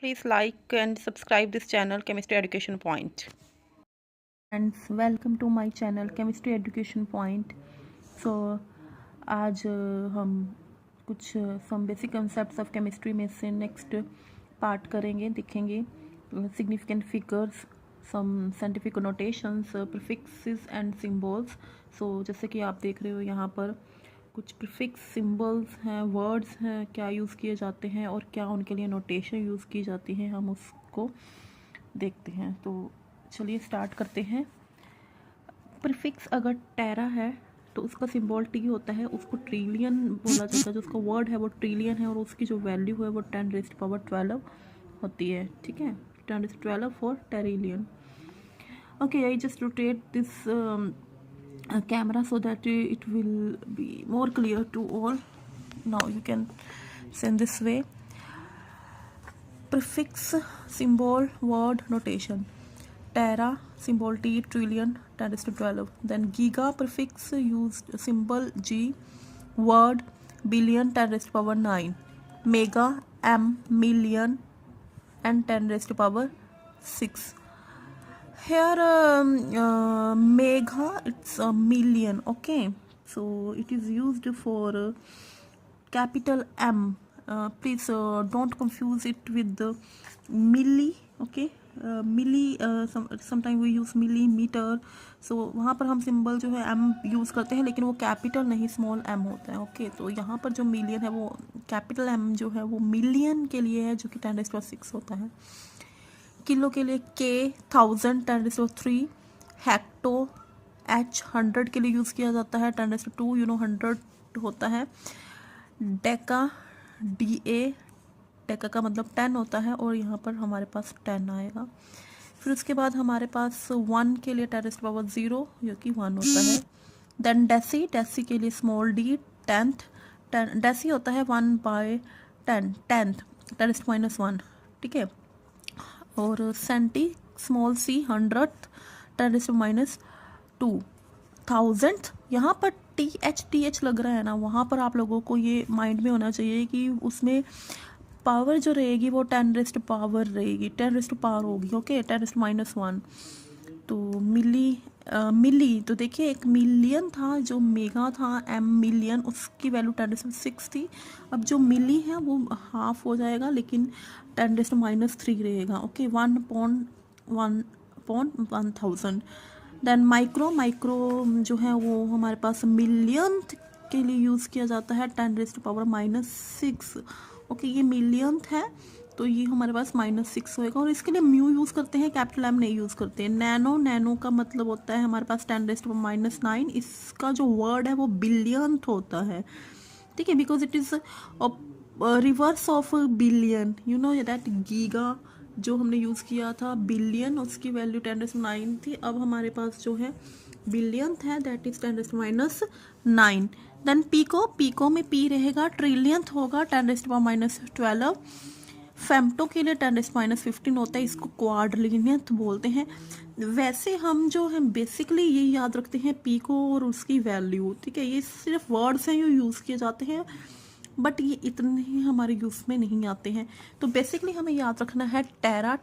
Please like and subscribe this channel Chemistry Education Point. Friends, welcome to my channel chemistry education point. So आज हम कुछ some basic concepts of chemistry में से next part करेंगे, देखेंगे significant figures, some scientific notations, prefixes and symbols. So जैसे कि आप देख रहे हो यहाँ पर कुछ प्रीफिक्स सिंबल्स हैं, वर्ड्स हैं, क्या यूज़ किए जाते हैं और क्या उनके लिए नोटेशन यूज़ की जाती है, हम उसको देखते हैं। तो चलिए स्टार्ट करते हैं। प्रीफिक्स अगर टेरा है तो उसका सिंबल टी होता है, उसको ट्रिलियन बोला जाता है। जो उसका वर्ड है वो ट्रिलियन है और उसकी जो वैल्यू है वो 10⁻12 होती है। ठीक है, 10⁻12 for trillion. Okay, I just rotate this camera so that it will be more clear to all. Now you can send this way. Prefix, symbol, word, notation. Tera, symbol T, trillion, 10⁻12. Then giga prefix used, symbol G, word billion, 10⁻9. Mega, M, million, and 10⁻6. Here mega, it's a million. Okay, so it is used for capital M. Please don't confuse it with the milli. Okay, milli, sometimes we use millimeter. So वहाँ पर हम symbol जो है M use करते हैं, लेकिन वो capital नहीं, स्मॉल m होता है। ओके, तो यहाँ पर जो मिलियन है वो कैपिटल M जो है वो मिलियन के लिए है, जो कि 10⁻6 होता है। किलो के लिए के, 1000, 10⁻3। हेक्टो, H 100 के लिए यूज़ किया जाता है, 10⁻2, 100 होता है। डेका, DA, डेका का मतलब 10 होता है और यहाँ पर हमारे पास 10 आएगा। फिर उसके बाद हमारे पास 1 के लिए 10⁻0 जो कि 1 होता है। देन डेसी, डेसी के लिए स्मॉल d, 10th, डेसी होता है 1/10, 10th, 10⁻1। ठीक है, और senti, small c, 100th, 10⁻2। 1000th, यहाँ पर th लग रहा है ना, वहाँ पर आप लोगों को ये माइंड में होना चाहिए कि उसमें पावर जो रहेगी वो 10⁻पावर रहेगी, 10⁻पावर होगी। ओके, 10⁻1। तो मिली, तो देखिए एक मिलियन था, जो मेगा था m मिलियन, उसकी वैल्यू 10⁻6 थी। अब जो मिली है वो हाफ हो जाएगा, लेकिन 10⁻3 रहेगा। ओके, 1/1000। देन माइक्रो जो है वो हमारे पास मिलियंथ के लिए यूज़ किया जाता है, 10⁻6। ओके, ये मिलियंथ है तो ये हमारे पास -6 होएगा, और इसके लिए म्यू यूज़ करते हैं, कैपिटल M नहीं यूज़ करते हैं। नैनो का मतलब होता है हमारे पास 10⁻9। इसका जो वर्ड है वो बिलियंथ होता है। ठीक है, because it is reverse of billion. You know that giga जो हमने यूज़ किया था बिलियन, उसकी वैल्यू 10⁻9 थी। अब हमारे पास जो है बिलियंथ है, दैट इज 10⁻9। देन पीको में पी रहेगा, ट्रिलियंथ होगा 10⁻12। फेम्टो के लिए 10⁻15 होता है, इसको क्वाड्रिलियंथ बोलते हैं। वैसे हम जो है बेसिकली ये याद रखते हैं पीको और उसकी वैल्यू। ठीक है, ये सिर्फ वर्ड्स हैं जो यूज़ किए जाते हैं, बट ये इतने ही हमारे यूज़ में नहीं आते हैं। तो बेसिकली हमें याद रखना है टेरा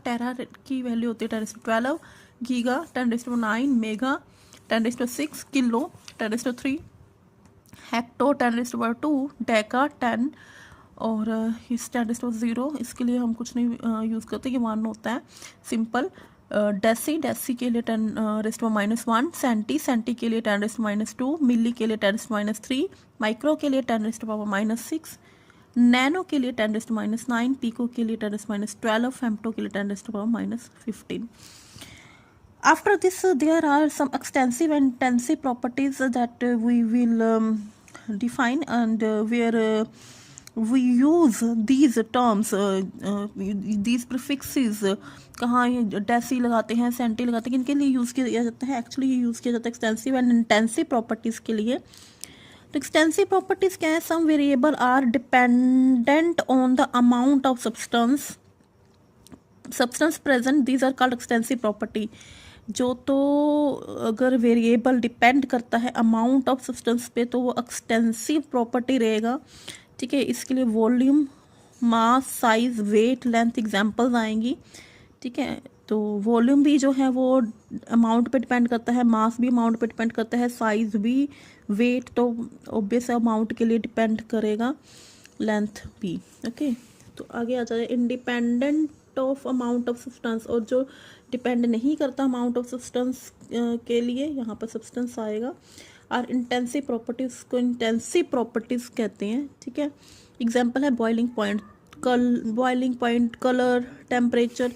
की वैल्यू होती है 10⁻12, giga 10⁻9, mega 10⁻6, kilo 10⁻3, hecto 10⁻2, Deka 10, और इस 10⁻0 इसके लिए हम कुछ नहीं यूज़ करते, ये 1 होता है, सिंपल। डेसी के लिए 10⁻1, सेंटी के लिए 10⁻2, मिली के लिए 10⁻3, माइक्रो के लिए 10⁻6, नैनो के लिए 10⁻9, पीको के लिए 10⁻12, फेम्टो के लिए 10⁻15। After this, there are some extensive and intensive properties that we will define, and where we use these terms, these prefixes, कहाँ ये डेसी लगाते हैं, सेंटी लगाते हैं, किनके लिए यूज़ किया जाता है? एक्चुअली ये यूज़ किया जाता है एक्सटेंसिव एंड इंटेंसिव प्रॉपर्टीज़ के लिए। तो एक्सटेंसिव प्रॉपर्टीज़ क्या है? Some variable are dependent on the amount of substance present, these are called extensive property. जो तो अगर वेरिएबल डिपेंड करता है अमाउंट ऑफ सब्सटेंस पे तो वो एक्सटेंसिव प्रॉपर्टी रहेगा। ठीक है, इसके लिए volume mass, size, weight, length examples आएंगी, ठीक है। तो वॉल्यूम भी जो है वो अमाउंट पे डिपेंड करता है, मास भी अमाउंट पे डिपेंड करता है, साइज भी, वेट तो ऑब्वियस अमाउंट के लिए डिपेंड करेगा, लेंथ भी। ओके, तो आगे आ जाए independent of amount of substance, और जो डिपेंड नहीं करता अमाउंट ऑफ सब्सटेंस के लिए यहाँ पर सब्सटेंस आएगा। और इंटेंसिव प्रॉपर्टीज़ को इंटेंसिव प्रॉपर्टीज़ कहते हैं, ठीक है। एग्जांपल है बॉइलिंग पॉइंट, कलर, टेम्परेचर,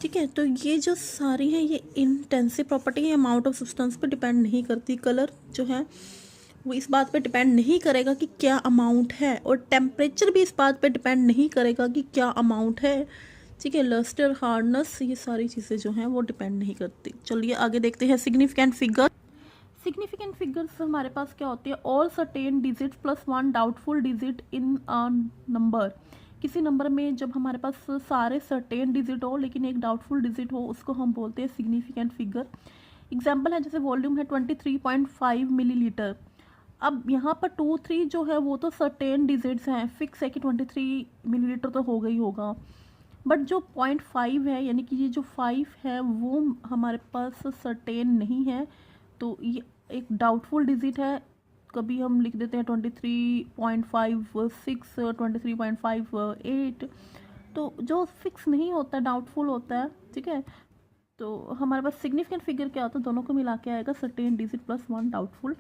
ठीक है। तो ये जो सारी हैं ये इंटेंसिव प्रॉपर्टी है, अमाउंट ऑफ सब्सटेंस पे डिपेंड नहीं करती। कलर जो है वो इस बात पे डिपेंड नहीं करेगा कि क्या अमाउंट है, और टेम्परेचर भी इस बात पे डिपेंड नहीं करेगा कि क्या अमाउंट है, ठीक है। लस्टर, हार्डनेस, ये सारी चीज़ें जो हैं वो डिपेंड नहीं करती। चलिए आगे देखते हैं सिग्निफिकेंट फिगर। सिग्निफिकेंट फिगर्स हमारे पास क्या होती है, all certain digit plus one doubtful digit in a number. किसी नंबर में जब हमारे पास सारे सर्टेन डिजिट हो लेकिन एक डाउटफुल डिजिट हो, उसको हम बोलते हैं सिग्निफिकेंट फिगर। एग्जाम्पल है, जैसे वॉल्यूम है 23.5 मिलीलीटर। अब यहाँ पर 2, 3 जो है वो तो सर्टेन डिजिट्स हैं, फिक्स है कि 23 मिलीलीटर तो हो गई होगा। बट जो 0.5 है, यानी कि ये जो 5 है वो हमारे पास सर्टेन नहीं है, तो ये एक डाउटफुल डिजिट है। कभी हम लिख देते हैं 23.56, 23.58, तो जो फिक्स नहीं होता डाउटफुल होता है, ठीक है। तो हमारे पास सिग्निफिकेंट फिगर क्या होता है, दोनों को मिला के आएगा certain digit plus one doubtful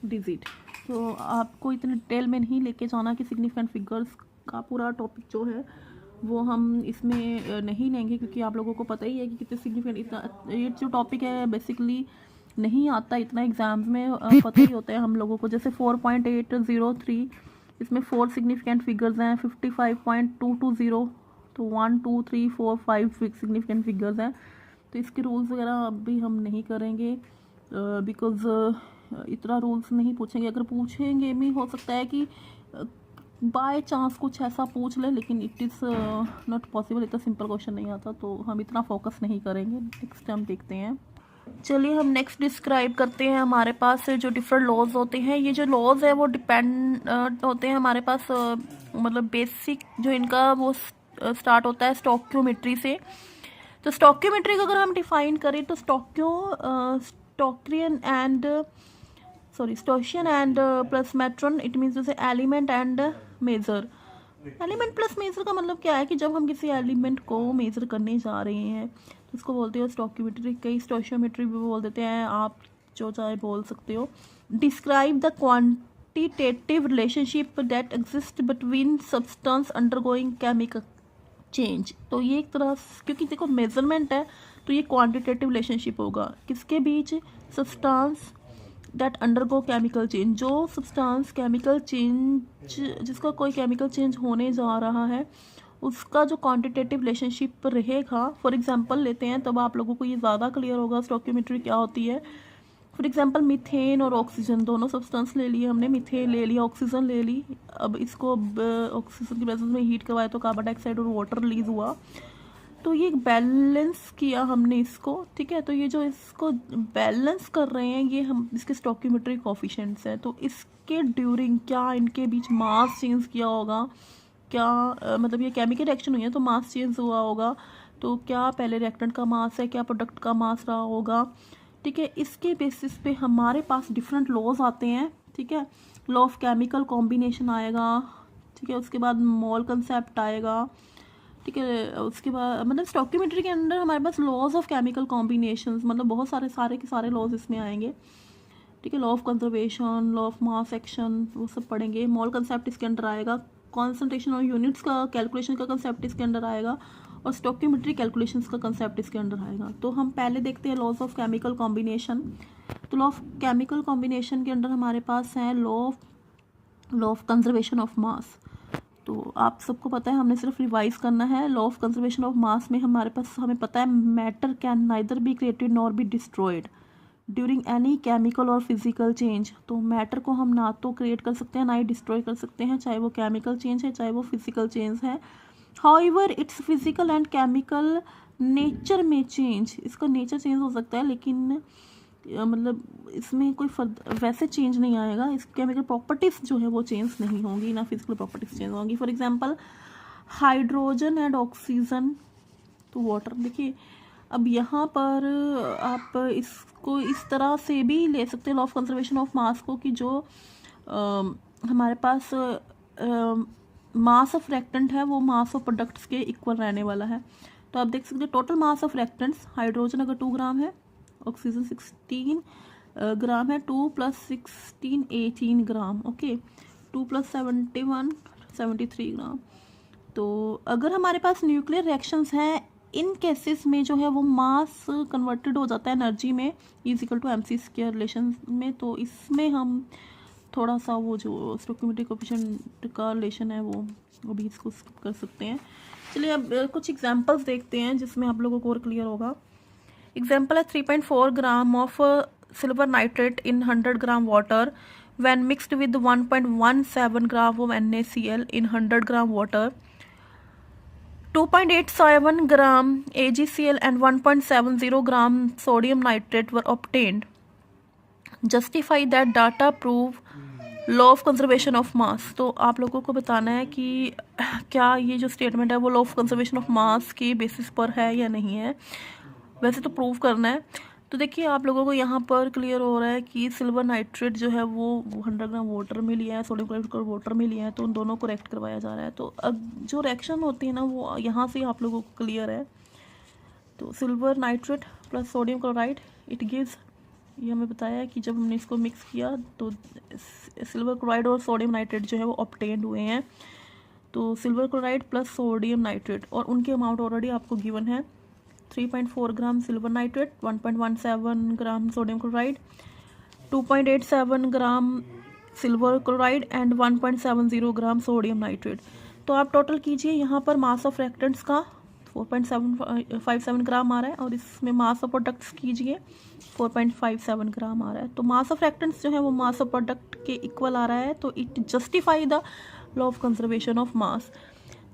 digit. तो आपको इतने डिटेल में नहीं लेके जाना कि सिग्निफिकेंट फिगर्स का पूरा टॉपिक जो है वो हम इसमें नहीं लेंगे, क्योंकि आप लोगों को पता ही है कि कितने सिग्निफिकेंट, इतना ये जो टॉपिक है बेसिकली नहीं आता इतना एग्जाम्स में, पता ही होता है हम लोगों को। जैसे 4.803, इसमें 4 सिग्निफिकेंट फिगर्स हैं। 55.220, तो 1 2 3 4 5 सिग्निफिकेंट फिगर्स हैं। तो इसके रूल्स वगैरह अभी हम नहीं करेंगे, बिकॉज इतना रूल्स नहीं पूछेंगे। अगर पूछेंगे भी हो सकता है कि बाय चांस कुछ ऐसा पूछ ले, लेकिन इट इज़ नॉट पॉसिबल, इतना सिंपल क्वेश्चन नहीं आता, तो हम इतना फोकस नहीं करेंगे। नेक्स्ट हम देखते हैं। चलिए हम नेक्स्ट डिस्क्राइब करते हैं। हमारे पास जो डिफरेंट लॉज होते हैं, ये जो लॉज है वो डिपेंड होते हैं हमारे पास, मतलब बेसिक जो इनका वो स्टार्ट होता है स्टोक्योमेट्री से। तो स्टोक्योमेट्री को अगर हम डिफाइन करें तो स्टोशियन एंड प्लस मेट्रॉन, इट मीन्स जैसे element and measure. Element plus measure का मतलब क्या है कि जब हम किसी एलिमेंट को मेजर करने जा रहे हैं तो उसको बोलते हो स्टोक्योमेट्री, कई स्टोशियोमेट्री भी बोल देते हैं, आप जो चाहे बोल सकते हो। Describe the quantitative relationship that exist between substance undergoing chemical change. तो ये एक तरह, क्योंकि देखो मेजरमेंट है तो ये क्वांटिटेटिव रिलेशनशिप होगा किसके बीच, substance that undergo chemical change, जो सब्सटेंस केमिकल चेंज, जिसका कोई केमिकल चेंज होने जा रहा है, उसका जो क्वांटिटेटिव रिलेशनशिप रहेगा। फॉर एग्जांपल लेते हैं, तब आप लोगों को ये ज़्यादा क्लियर होगा स्टोक्योमेट्री क्या होती है। फॉर एग्जांपल मीथेन और ऑक्सीजन, दोनों सब्सटेंस ले लिए हमने, मीथेन ले लिया, ऑक्सीजन ले ली। अब इसको ऑक्सीजन की प्रेजेंस में हीट करवाया तो कार्बन डाइऑक्साइड और वाटर रिलीज हुआ, तो ये बैलेंस किया हमने इसको, ठीक है। तो ये जो इसको बैलेंस कर रहे हैं ये हम इसके स्टोक्योमेट्री कोफिशिएंट्स हैं। तो इसके ड्यूरिंग क्या इनके बीच मास चेंज किया होगा, क्या मतलब ये केमिकल रिएक्शन हुई है तो मास चेंज हुआ होगा, तो क्या पहले रिएक्टेंट का मास है, क्या प्रोडक्ट का मास रहा होगा, ठीक है। इसके बेसिस पे हमारे पास डिफरेंट लॉज आते हैं, ठीक है। लॉ ऑफ केमिकल कॉम्बिनेशन आएगा, ठीक है। उसके बाद मोल कंसेप्ट आएगा, ठीक है। उसके बाद मतलब स्टोक्योमेट्री के अंदर हमारे पास लॉज ऑफ केमिकल कॉम्बिनेशंस, मतलब बहुत सारे के सारे लॉज इसमें आएंगे, ठीक है। Law of conservation, law of mass action, वो सब पढ़ेंगे। मोल कंसेप्ट इसके अंदर आएगा, कॉन्सेंट्रेशन और यूनिट्स का कैलकुलेशन का कंसेप्ट इसके अंदर आएगा, और स्टोक्योमेट्री कैलकुलेशंस का कंसेप्ट इसके अंदर आएगा। तो हम पहले देखते हैं लॉज ऑफ केमिकल कॉम्बिनेशन। तो लॉ ऑफ केमिकल कॉम्बिनेशन के अंदर हमारे पास है लॉ ऑफ कंजर्वेशन ऑफ मास। तो आप सबको पता है, हमने सिर्फ रिवाइज करना है। लॉ ऑफ कंजर्वेशन ऑफ मास में हमारे पास हमें पता है matter can neither be created nor be destroyed during any chemical और फिजिकल चेंज। तो मैटर को हम ना तो क्रिएट कर सकते हैं ना ही डिस्ट्रॉय कर सकते हैं, चाहे वो केमिकल चेंज है चाहे वो फिजिकल चेंज है। However it's physical and chemical nature में चेंज, इसका नेचर चेंज हो सकता है लेकिन मतलब इसमें कोई वैसे चेंज नहीं आएगा, इस केमिकल प्रॉपर्टीज़ जो है वो चेंज नहीं होंगी, ना फिजिकल प्रॉपर्टीज़ चेंज होंगी। For example hydrogen and oxygen तो वाटर। देखिए अब यहाँ पर आप इसको इस तरह से भी ले सकते हैं लॉ ऑफ कंजर्वेशन ऑफ मास को, कि जो हमारे पास मास ऑफ रिएक्टेंट है वो मास ऑफ प्रोडक्ट्स के इक्वल रहने वाला है। तो आप देख सकते हैं total mass of reactants, hydrogen अगर 2 ग्राम है, ऑक्सीजन 16 ग्राम है, 2 + 16 18 ग्राम, ओके, 2 + 71 73 ग्राम। तो अगर हमारे पास न्यूक्लियर रिएक्शंस हैं, इन केसेस में जो है वो मास कन्वर्टेड हो जाता है एनर्जी में = mc² रिलेशन में। तो इसमें हम थोड़ा सा वो जो स्टोइकोमेट्रिक कोएफिशिएंट का रिलेशन है वो अभी इसको स्किप कर सकते हैं। चलिए अब कुछ एग्जांपल्स देखते हैं जिसमें आप लोगों को और क्लियर होगा। एग्जांपल है 3.4 gram of silver nitrate in 100 gram water when mixed with 1.17 gram of NaCl in 100 gram water, 2.87 gram AgCl and 1.70 gram sodium nitrate were obtained. Justify that data prove law of conservation of मास। तो आप लोगों को बताना है कि क्या ये जो स्टेटमेंट है वो लॉ ऑफ कंजर्वेशन ऑफ मास के बेसिस पर है या नहीं है, वैसे तो प्रूव करना है। तो देखिए आप लोगों को यहाँ पर क्लियर हो रहा है कि सिल्वर नाइट्रेट जो है वो 100 ग्राम वाटर में लिया है, सोडियम क्लोराइड वाटर में लिया है, तो उन दोनों को रिएक्ट करवाया जा रहा है। तो अब जो रिएक्शन होती है ना वो यहाँ से आप लोगों को क्लियर है। तो silver nitrate plus sodium chloride it gives, ये हमें बताया है कि जब हमने इसको मिक्स किया तो सिल्वर क्लोराइड और सोडियम नाइट्रेट जो है वो ऑब्टेन्ड हुए हैं। तो silver chloride plus sodium nitrate और उनके अमाउंट ऑलरेडी आपको गिवन है, 3.4 gram silver nitrate, 1.17 gram sodium chloride, 2.87 gram silver chloride and 1.70 gram sodium nitrate. तो आप टोटल कीजिए, यहाँ पर मास ऑफ रिएक्टेंट्स का 4.57 ग्राम आ रहा है और इसमें मास ऑफ प्रोडक्ट्स कीजिए 4.57 ग्राम आ रहा है। तो मास ऑफ रिएक्टेंट्स जो है वो मास ऑफ प्रोडक्ट के इक्वल आ रहा है। तो it justify the law of conservation of मास।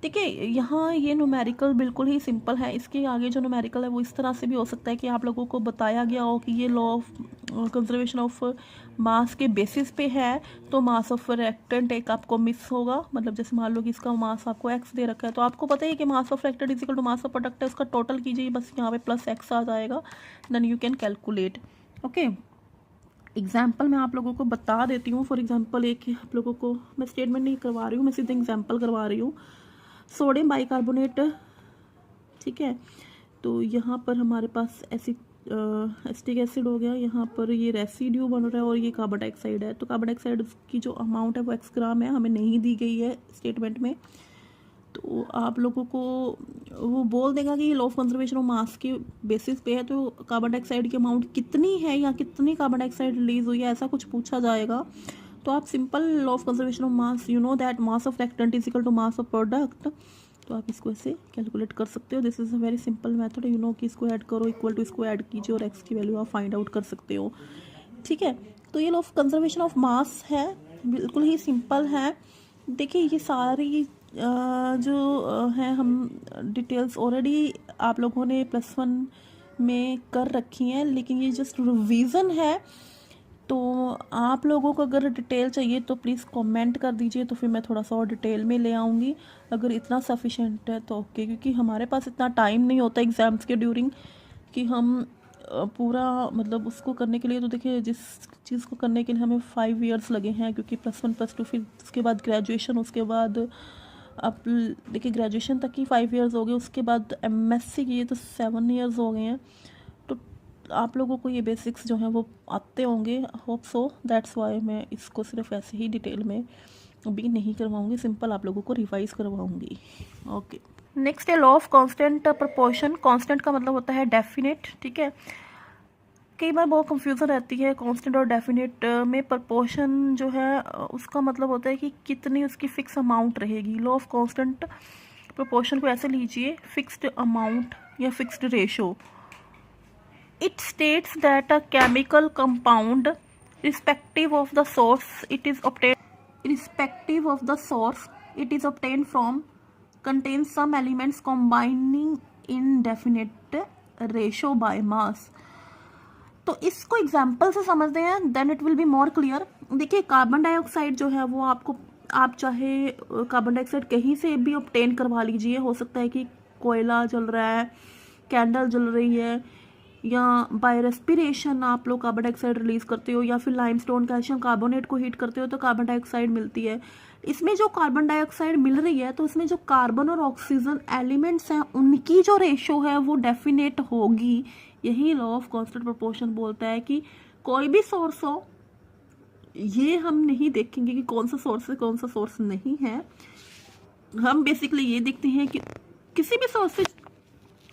देखिए यहाँ ये न्यूमेरिकल बिल्कुल ही सिंपल है, इसके आगे जो न्यूमेरिकल है वो इस तरह से भी हो सकता है कि आप लोगों को बताया गया हो कि ये लॉ ऑफ कंजर्वेशन ऑफ मास के बेसिस पे है, तो मास ऑफ रिएक्टेंट एक आपको मिस होगा। मतलब जैसे मान लो कि इसका मास आपको x दे रखा है, तो आपको पता है कि mass of reactant equal to mass of product है, उसका टोटल कीजिए, बस यहाँ पे +x आ जाएगा, then you can calculate. Okay, example मैं आप लोगों को बता देती हूँ। फॉर एग्जाम्पल एक आप लोगों को मैं स्टेटमेंट नहीं करवा रही हूँ, मैं सीधे एग्जाम्पल करवा रही हूँ। सोडियम बाइकार्बोनेट, ठीक है, तो यहाँ पर हमारे पास एसिटिक एसिड हो गया, यहाँ पर ये रेसिड्यू बन रहा है और ये कार्बन डाइऑक्साइड है। तो कार्बन डाइऑक्साइड की जो अमाउंट है वो x ग्राम है, हमें नहीं दी गई है स्टेटमेंट में। तो आप लोगों को वो बोल देगा कि ये लॉ ऑफ कंजर्वेशन ऑफ मास के बेसिस पे है, तो कार्बन डाइऑक्साइड की अमाउंट कितनी है या कितनी कार्बन डाइऑक्साइड रिलीज हुई है, ऐसा कुछ पूछा जाएगा। तो आप simple law of conservation of mass, you know that mass of reactant is equal to mass of product, तो आप इसको ऐसे कैलकुलेट कर सकते हो। This is a very simple method, you know कि इसको ऐड करो, इक्वल टू इसको ऐड कीजिए और x की वैल्यू आप फाइंड आउट कर सकते हो। ठीक है, तो ये लॉ ऑफ कंजर्वेशन ऑफ मास है, बिल्कुल ही सिंपल है। देखिए ये सारी जो है हम डिटेल्स ऑलरेडी आप लोगों ने +1 में कर रखी हैं, लेकिन ये जस्ट रिवीजन है। तो आप लोगों को अगर डिटेल चाहिए तो प्लीज़ कमेंट कर दीजिए, तो फिर मैं थोड़ा सा और डिटेल में ले आऊँगी। अगर इतना सफिशेंट है तो ओके, क्योंकि हमारे पास इतना टाइम नहीं होता एग्ज़ाम्स के ड्यूरिंग कि हम पूरा मतलब उसको करने के लिए। तो देखिए जिस चीज़ को करने के लिए हमें 5 इयर्स लगे हैं, क्योंकि +1 +2 फिर उसके बाद ग्रेजुएशन, उसके बाद अब देखिए ग्रेजुएशन तक ही 5 इयर्स हो गए, उसके बाद MSc किए तो 7 इयर्स हो गए हैं। तो आप लोगों को ये बेसिक्स जो हैं वो आते होंगे, होप सो, दैट्स वाई मैं इसको सिर्फ ऐसे ही डिटेल में अभी नहीं करवाऊँगी, सिंपल आप लोगों को रिवाइज करवाऊँगी। ओके, नेक्स्ट है law of constant proportion. Constant का मतलब होता है डेफिनेट, ठीक है। कई बार बहुत कंफ्यूजन रहती है कांस्टेंट और डेफिनेट में। प्रोपोर्शन जो है उसका मतलब होता है कि कितनी उसकी फिक्स अमाउंट रहेगी। लॉ ऑफ कांस्टेंट प्रोपोर्शन को ऐसे लीजिए, फिक्स्ड अमाउंट या fixed ratio. It states that a chemical compound respective of the source it is obtained from contains some elements combining in definite ratio by mass। तो इसको example से समझते हैं, then it will be more clear. देखिए carbon dioxide जो है वो आपको आप चाहे कार्बन डाइऑक्साइड कहीं से भी ऑब्टेन करवा लीजिए, हो सकता है कि कोयला जल रहा है, कैंडल जल रही है, या बाय रेस्पिरेशन आप लोग कार्बन डाइऑक्साइड रिलीज करते हो, या फिर लाइमस्टोन कैल्शियम कार्बोनेट को हीट करते हो तो कार्बन डाइऑक्साइड मिलती है। इसमें जो कार्बन डाइऑक्साइड मिल रही है तो इसमें जो कार्बन और ऑक्सीजन एलिमेंट्स हैं उनकी जो रेशो है वो डेफिनेट होगी। यही लॉ ऑफ कांस्टेंट प्रोपोर्शन बोलता है कि कोई भी सोर्स हो, ये हम नहीं देखेंगे कि कौन सा सोर्स है कौन सा सोर्स नहीं है, हम बेसिकली ये देखते हैं कि किसी भी सोर्स से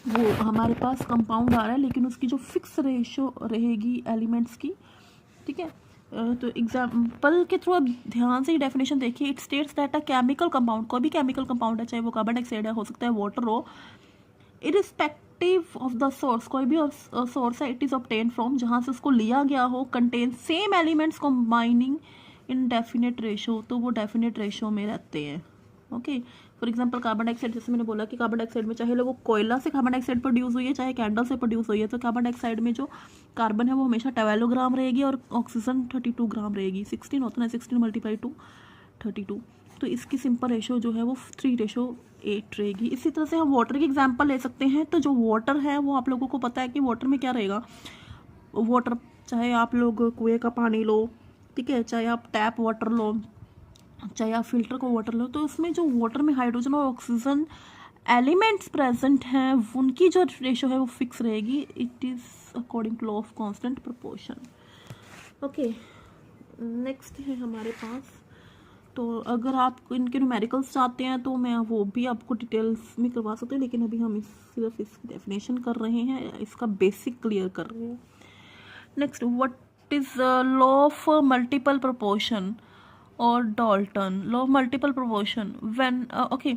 वो हमारे पास कंपाउंड आ रहा है लेकिन उसकी जो फिक्स रेशो रहेगी एलिमेंट्स की, ठीक है। तो एग्जाम्पल के थ्रू अब ध्यान से ही डेफिनेशन देखिए। It states that a chemical compound, कोई भी केमिकल कंपाउंड है, चाहे वो कार्बन डाइऑक्साइड है, हो सकता है वाटर हो, इरिस्पेक्टिव ऑफ द सोर्स, कोई भी सोर्स है, इट इज ऑब्टेन फ्रॉम, जहाँ से उसको लिया गया हो, कंटेन सेम एलिमेंट्स कंबाइनिंग इन डेफिनेट रेशो, तो वो डेफिनेट रेशो में रहते हैं। Okay, for example carbon dioxide, जैसे मैंने बोला कि कार्बन डाइऑक्साइड में चाहे लोगों कोयला से कार्बन डाइऑक्साइड प्रोड्यूस हुई है, चाहे कैंडल से प्रोड्यूस हुई है, तो कार्बन डाइऑक्साइड में जो कार्बन है वो हमेशा 12 ग्राम रहेगी और ऑक्सीजन 32 ग्राम रहेगी। 16 होता है, 16 मल्टीप्लाई टू 32, तो इसकी सिंपल रेशो जो है वो 3:8 रहेगी। इसी तरह से हम वाटर की एग्जांपल ले सकते हैं। तो जो वाटर है वो आप लोगों को पता है कि वाटर में क्या रहेगा। वाटर चाहे आप लोग कुएं का पानी लो, ठीक है, चाहे आप टैप वाटर लो, चाहे आप फिल्टर को वाटर लो, तो उसमें जो वाटर में हाइड्रोजन और ऑक्सीजन एलिमेंट्स प्रेजेंट हैं उनकी जो रेशो है वो फिक्स रहेगी। It is according to law of constant proportion. Okay, next है हमारे पास, तो अगर आप इनके न्यूमेरिकल्स चाहते हैं तो मैं वो भी आपको डिटेल्स में करवा सकती हूँ, लेकिन अभी हम सिर्फ इसकी डेफिनेशन कर रहे हैं, इसका बेसिक क्लियर कर रहे हैं। Next, what is law of multiple proportion और Dalton law of multiple proportion. When okay,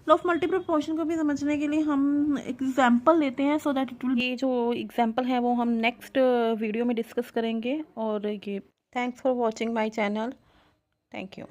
law of multiple proportion को भी समझने के लिए हम एग्जांपल लेते हैं सो दैट इट विल, ये जो एग्जाम्पल है वो हम नेक्स्ट वीडियो में डिस्कस करेंगे। और ये thanks for watching my channel, thank you.